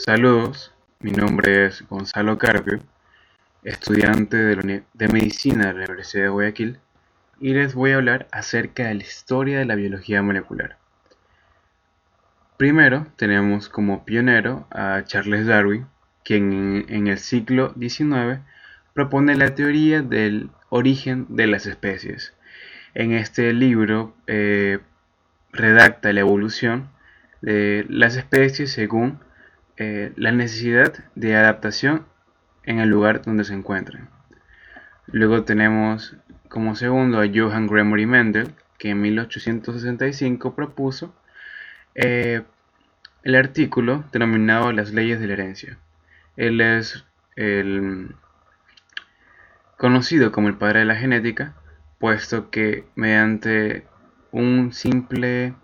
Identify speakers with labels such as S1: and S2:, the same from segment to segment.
S1: Saludos, mi nombre es Gonzalo Carpio, estudiante de Medicina de la Universidad de Guayaquil, y les voy a hablar acerca de la historia de la biología molecular. Primero tenemos como pionero a Charles Darwin, quien en el siglo XIX propone la teoría del origen de las especies. En este libro redacta la evolución de las especies según la necesidad de adaptación en el lugar donde se encuentran. Luego tenemos como segundo a Johann Gregory Mendel, que en 1865 propuso eh, el artículo denominado Las leyes de la herencia. Él es el conocido como el padre de la genética, puesto que mediante un simple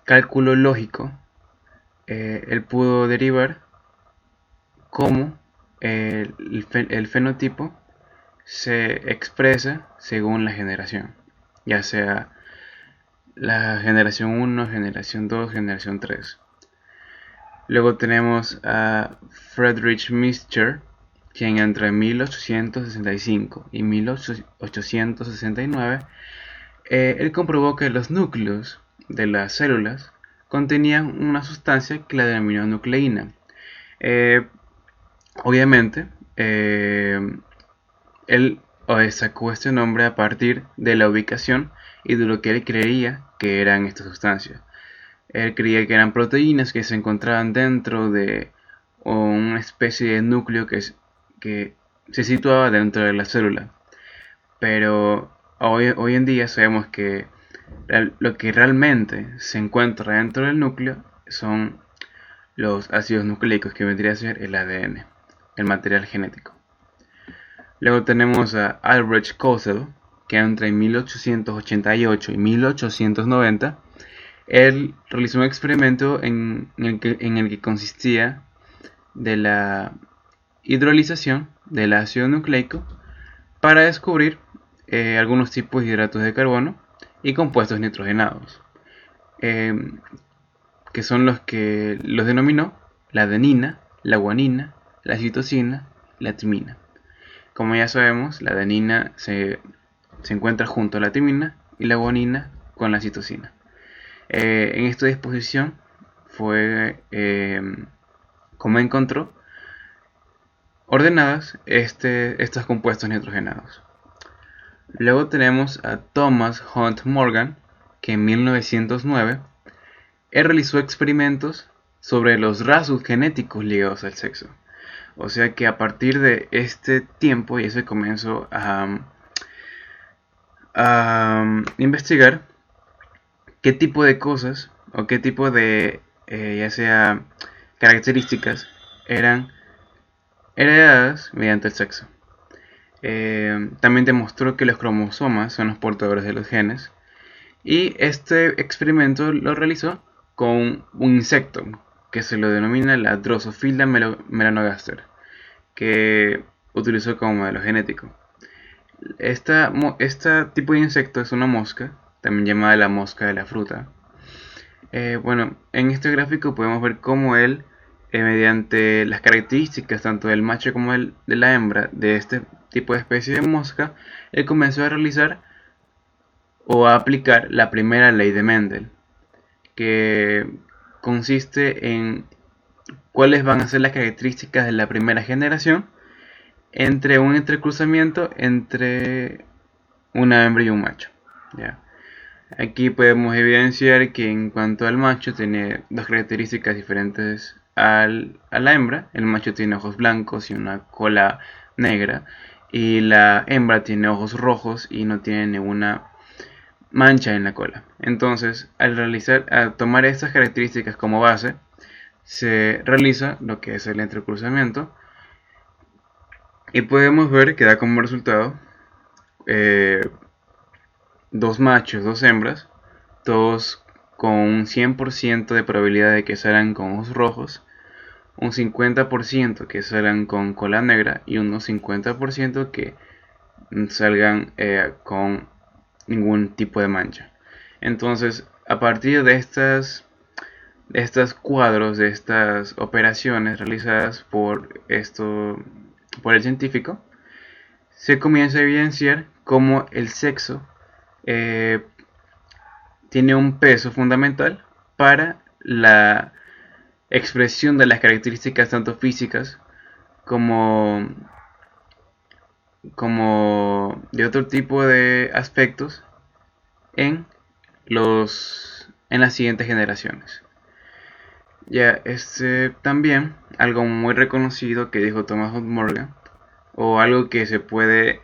S1: cálculo lógico, él pudo derivar cómo el fenotipo se expresa según la generación, ya sea la generación 1, generación 2, generación 3. Luego tenemos a Friedrich Mischer, quien entre 1865 y 1869 él comprobó que los núcleos de las células contenían una sustancia que la denominó nucleína. Eh, Obviamente, él sacó este nombre a partir de la ubicación y de lo que él creía que eran estas sustancias. Él creía que eran proteínas que se encontraban dentro de una especie de núcleo que se situaba dentro de la célula. Pero hoy en día sabemos que lo que realmente se encuentra dentro del núcleo son los ácidos nucleicos, que vendría a ser el ADN, el material genético. Luego tenemos a Albrecht Kossel, que entre 1888 y 1890 él realizó un experimento en el que consistía de la hidrolización del ácido nucleico para descubrir algunos tipos de hidratos de carbono y compuestos nitrogenados, eh, que son los que los denominó la adenina, la guanina, la citosina y la timina. Como ya sabemos, la adenina se encuentra junto a la timina y la guanina con la citosina. En esta disposición fue como encontró ordenadas estos compuestos nitrogenados. Luego tenemos a Thomas Hunt Morgan, que en 1909 él realizó experimentos sobre los rasgos genéticos ligados al sexo. O sea que a partir de este tiempo ya se comenzó a investigar qué tipo de cosas o qué tipo de ya sea características eran heredadas mediante el sexo. También demostró que los cromosomas son los portadores de los genes, y este experimento lo realizó con un insecto que se lo denomina la Drosophila melanogaster, que utilizó como modelo genético. Este tipo de insecto es una mosca, también llamada la mosca de la fruta. Bueno, en este gráfico podemos ver cómo él, mediante las características tanto del macho como de la hembra de este tipo de especie de mosca, él comenzó a realizar o a aplicar la primera ley de Mendel, que consiste en cuáles van a ser las características de la primera generación entre un entrecruzamiento entre una hembra y un macho. ¿Ya? Aquí podemos evidenciar que en cuanto al macho tiene dos características diferentes a la hembra. El macho tiene ojos blancos y una cola negra, y la hembra tiene ojos rojos y no tiene ninguna mancha en la cola. Entonces, al tomar estas características como base, se realiza lo que es el entrecruzamiento, y podemos ver que da como resultado dos machos, dos hembras, todos con un 100% de probabilidad de que salgan con ojos rojos, un 50% que salgan con cola negra y un 50% que salgan con ningún tipo de mancha. Entonces, a partir de estas estos cuadros, de estas operaciones realizadas por el científico, se comienza a evidenciar cómo el sexo eh, tiene un peso fundamental para la expresión de las características tanto físicas como, como de otro tipo de aspectos en en las siguientes generaciones. Ya, también algo muy reconocido que dijo Thomas Morgan, o algo que se puede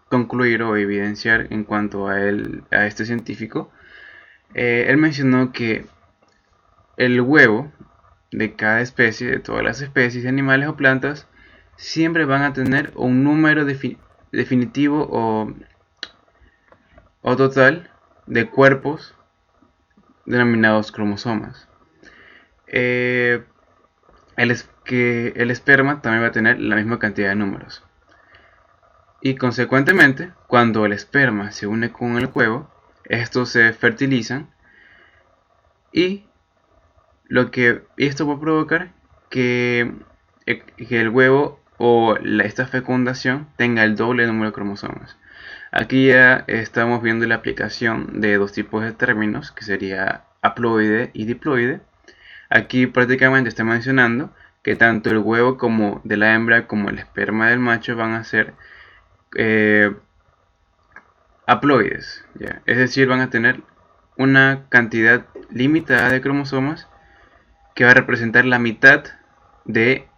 S1: concluir o evidenciar en cuanto a este científico. Él mencionó que el huevo de cada especie, de todas las especies, animales o plantas, siempre van a tener un número definitivo o total de cuerpos denominados cromosomas. Que el esperma también va a tener la misma cantidad de números. Y consecuentemente, cuando el esperma se une con el huevo, estos se fertilizan y esto va a provocar que el huevo o esta fecundación tenga el doble número de cromosomas. Aquí ya estamos viendo la aplicación de dos tipos de términos, que sería haploide y diploide. Aquí prácticamente está mencionando que tanto el huevo como de la hembra como el esperma del macho van a ser haploides, ¿ya? Es decir, van a tener una cantidad limitada de cromosomas que va a representar la mitad de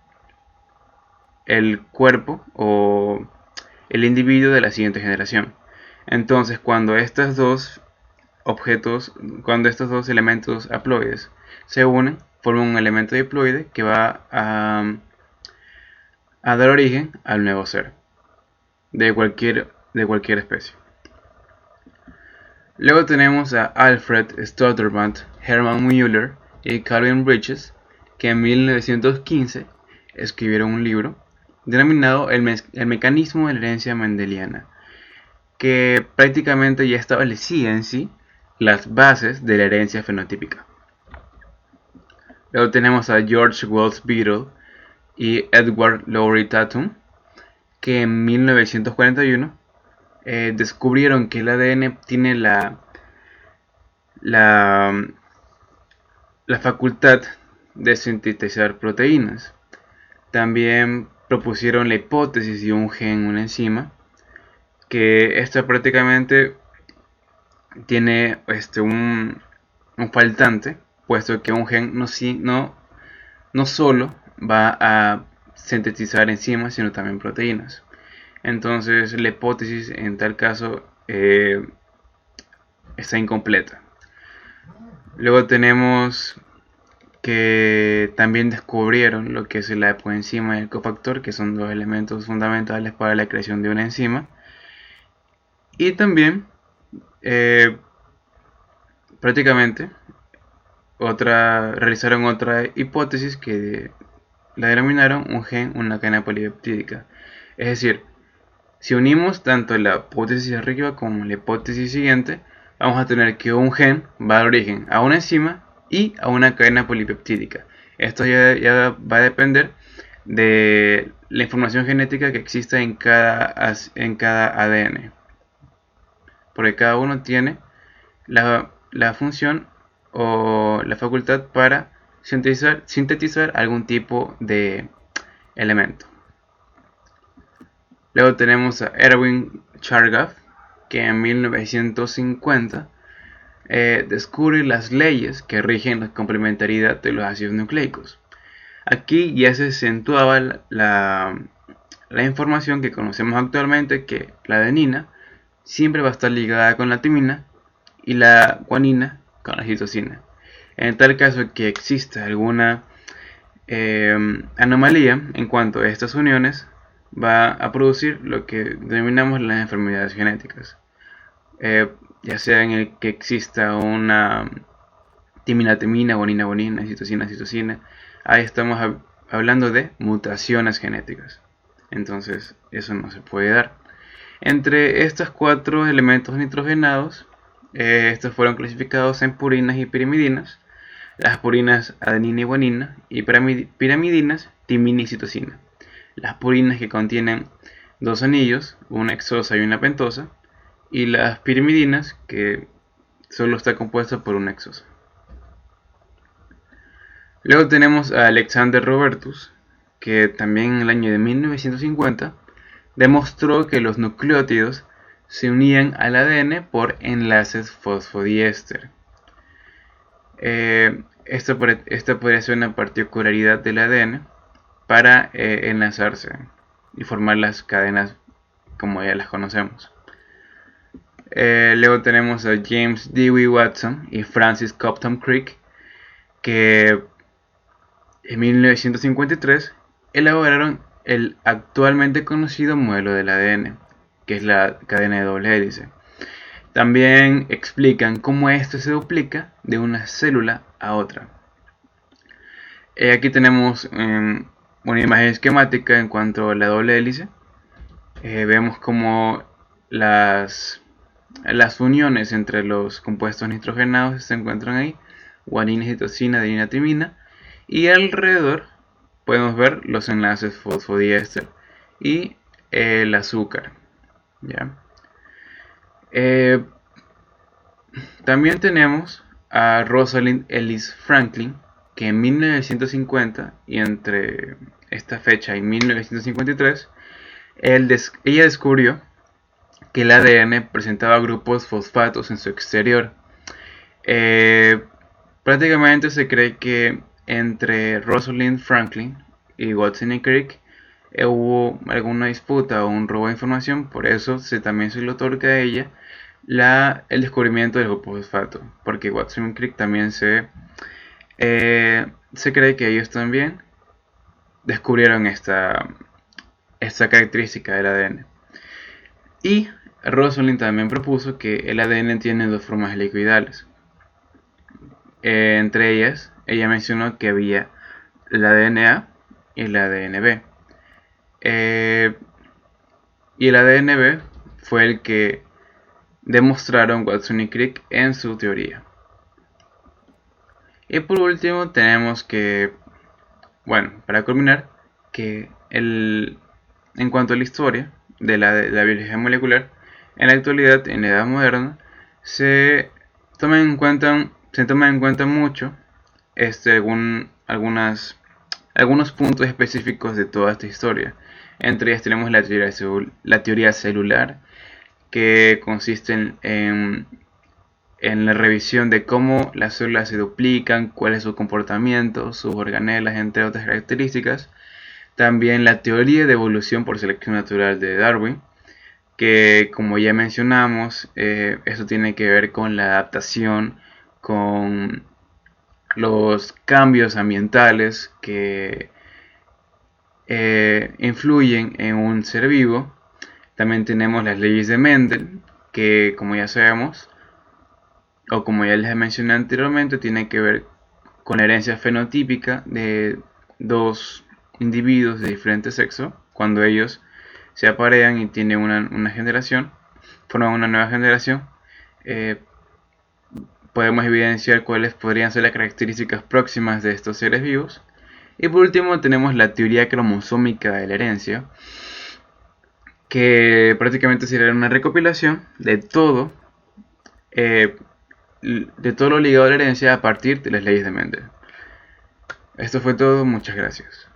S1: el cuerpo o el individuo de la siguiente generación. Entonces, cuando estos dos elementos haploides se unen, forman un elemento diploide que va a dar origen al nuevo ser de cualquier especie. Luego tenemos a Alfred Stotterband, Hermann Müller y Calvin Bridges, que en 1915 escribieron un libro denominado el mecanismo de la herencia mendeliana, que prácticamente ya establecía en sí las bases de la herencia fenotípica. Luego tenemos a George Wells Beadle y Edward Lowry Tatum, que en 1941 descubrieron que el ADN tiene la facultad de sintetizar proteínas. También propusieron la hipótesis de un gen, una enzima, que esta prácticamente tiene un faltante, puesto que un gen no solo va a sintetizar enzimas, sino también proteínas. Entonces la hipótesis en tal caso está incompleta. Luego tenemos que también descubrieron lo que es la coenzima y el cofactor, que son dos elementos fundamentales para la creación de una enzima. Y también prácticamente realizaron otra hipótesis que la denominaron un gen, una cadena polipeptídica. Es decir, si unimos tanto la hipótesis arriba como la hipótesis siguiente, vamos a tener que un gen va a dar origen a una enzima y a una cadena polipeptídica. Esto ya va a depender de la información genética que exista en cada ADN, porque cada uno tiene la función o la facultad para sintetizar algún tipo de elemento. Luego tenemos a Erwin Chargaff, que en 1950 descubre las leyes que rigen la complementariedad de los ácidos nucleicos. Aquí ya se acentuaba la información que conocemos actualmente, que la adenina siempre va a estar ligada con la timina y la guanina con la citosina. En tal caso que exista alguna anomalía en cuanto a estas uniones, va a producir lo que denominamos las enfermedades genéticas, ya sea en el que exista una timina, guanina, citosina. Ahí estamos hablando de mutaciones genéticas. Entonces eso no se puede dar. Entre estos cuatro elementos nitrogenados, estos fueron clasificados en purinas y pirimidinas. las purinas adenina y guanina, y pirimidinas timina y citosina. Las purinas que contienen dos anillos, una hexosa y una pentosa, y las pirimidinas que solo está compuesta por una hexosa. Luego tenemos a Alexander Robertus, que también en el año de 1950 demostró que los nucleótidos se unían al ADN por enlaces fosfodiéster. Esta podría ser una particularidad del ADN para enlazarse y formar las cadenas como ya las conocemos. Luego tenemos a James Dewey Watson y Francis Cobham Crick, que en 1953 elaboraron el actualmente conocido modelo del ADN, que es la cadena de doble hélice. También explican cómo esto se duplica de una célula a otra. Aquí tenemos una imagen esquemática en cuanto a la doble hélice. Vemos cómo las uniones entre los compuestos nitrogenados se encuentran ahí, guanina, citosina, adenina, timina, y alrededor podemos ver los enlaces fosfodiéster y el azúcar. ¿Ya? También tenemos a Rosalind Ellis Franklin, que en 1950 y entre esta fecha y 1953 ella descubrió que el ADN presentaba grupos fosfatos en su exterior. Prácticamente se cree que entre Rosalind Franklin y Watson y Crick hubo alguna disputa o un robo de información, por eso también se le otorga a ella el descubrimiento del grupo fosfato, porque Watson y Crick también se cree que ellos también descubrieron esta característica del ADN. Y Rosalind también propuso que el ADN tiene dos formas helicoidales. Entre ellas, ella mencionó que había el ADN A y el ADN B. Y el ADN B fue el que demostraron Watson y Crick en su teoría. Y por último tenemos que, para culminar, que en cuanto a la historia de la biología molecular, en la actualidad, en la edad moderna, se toma en cuenta mucho algunos puntos específicos de toda esta historia. Entre ellas tenemos la teoría celular, que consiste en la revisión de cómo las células se duplican, cuál es su comportamiento, sus organelas, entre otras características. También la teoría de evolución por selección natural de Darwin, que como ya mencionamos, eso tiene que ver con la adaptación, con los cambios ambientales que influyen en un ser vivo. También tenemos las leyes de Mendel, que como ya sabemos, o como ya les mencioné anteriormente, tiene que ver con la herencia fenotípica de dos individuos de diferente sexo. Cuando ellos se aparean y tienen una generación, forman una nueva generación, podemos evidenciar cuáles podrían ser las características próximas de estos seres vivos. Y por último tenemos la teoría cromosómica de la herencia, que prácticamente sería una recopilación de todo lo ligado a la herencia a partir de las leyes de Mendel. Esto fue todo, muchas gracias.